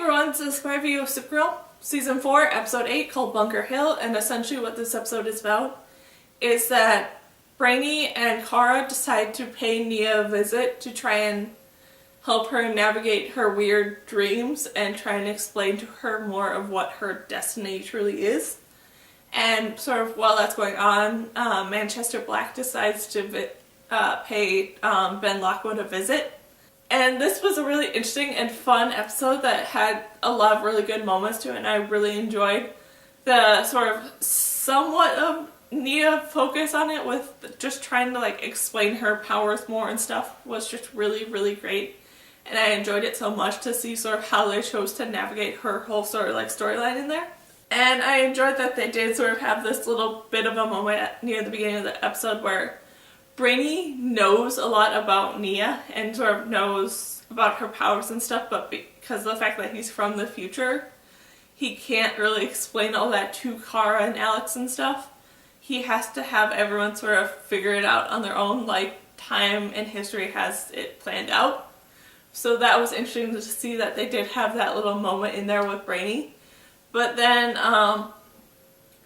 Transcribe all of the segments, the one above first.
everyone, this is my review of Supergirl, Season 4, Episode 8, called Bunker Hill, and essentially what this episode is about is that Brainy and Kara decide to pay Nia a visit to try and help her navigate her weird dreams and try and explain to her more of what her destiny truly is. And sort of while that's going on, Manchester Black decides to pay Ben Lockwood a visit. And this was a really interesting and fun episode that had a lot of really good moments to it, and I really enjoyed the sort of somewhat of Nia focus on it with just trying to like explain her powers more and stuff was just really, really great. And I enjoyed it so much to see sort of how they chose to navigate her whole sort of like storyline in there. And I enjoyed that they did sort of have this little bit of a moment near the beginning of the episode where Brainy knows a lot about Nia and sort of knows about her powers and stuff, but because of the fact that he's from the future, he can't really explain all that to Kara and Alex and stuff. He has to have everyone sort of figure it out on their own, like time and history has it planned out. So that was interesting to see that they did have that little moment in there with Brainy. But then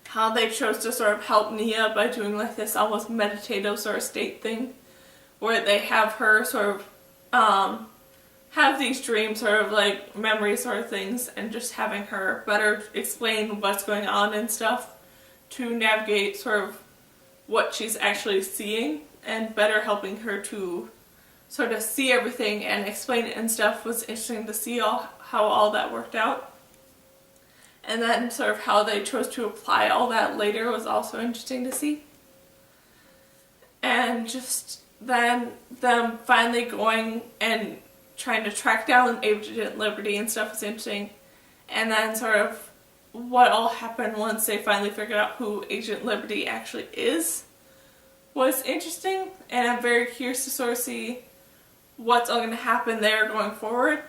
how they chose to sort of help Nia by doing like this almost meditative sort of state thing where they have her sort of have these dreams, sort of like memory sort of things, and just having her better explain what's going on and stuff to navigate sort of what she's actually seeing and better helping her to sort of see everything and explain it and stuff was interesting to see how all that worked out. And then sort of how they chose to apply all that later was also interesting to see. And just then them finally going and trying to track down Agent Liberty and stuff was interesting. And then sort of what all happened once they finally figured out who Agent Liberty actually is was interesting. And I'm very curious to sort of see what's all going to happen there going forward.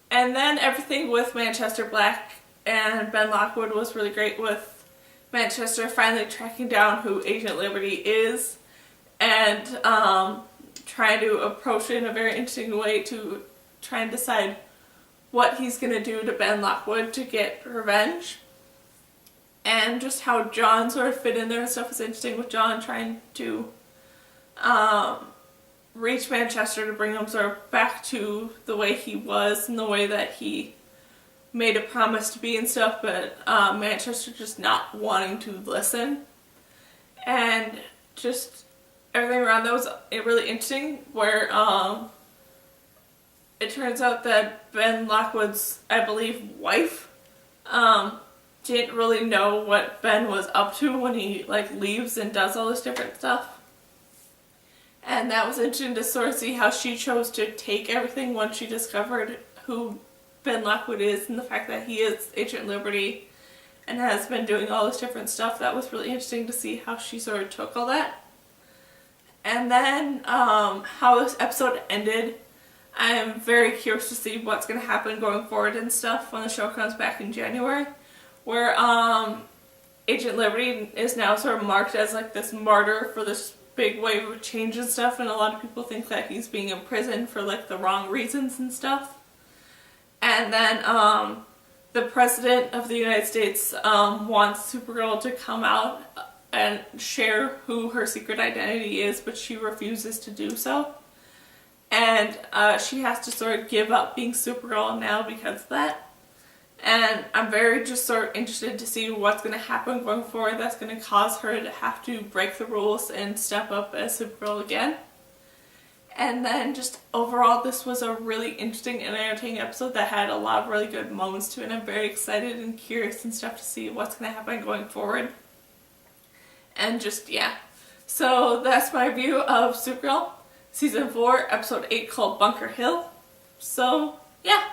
And then everything with Manchester Black and Ben Lockwood was really great, with Manchester finally tracking down who Agent Liberty is and trying to approach it in a very interesting way to try and decide what he's going to do to Ben Lockwood to get revenge. And just how John sort of fit in there and stuff was interesting, with John trying to reach Manchester to bring him sort of back to the way he was and the way that he made a promise to be and stuff, but Manchester just not wanting to listen. And just everything around that was really interesting, where it turns out that Ben Lockwood's, I believe, wife didn't really know what Ben was up to when he like leaves and does all this different stuff. And that was interesting to sort of see how she chose to take everything once she discovered who Ben Lockwood is and the fact that he is Agent Liberty and has been doing all this different stuff. That was really interesting to see how she sort of took all that. And then how this episode ended, I am very curious to see what's going to happen going forward and stuff when the show comes back in January, where Agent Liberty is now sort of marked as like this martyr for this big wave of change and stuff, and a lot of people think that he's being imprisoned for like the wrong reasons and stuff. And then the President of the United States wants Supergirl to come out and share who her secret identity is, but she refuses to do so. And she has to sort of give up being Supergirl now because of that. And I'm very just sort of interested to see what's going to happen going forward that's going to cause her to have to break the rules and step up as Supergirl again. And then just overall, this was a really interesting and entertaining episode that had a lot of really good moments to it, and I'm very excited and curious and stuff to see what's going to happen going forward. And just, yeah. So that's my review of Supergirl, Season 4, Episode 8, called Bunker Hill. So, yeah.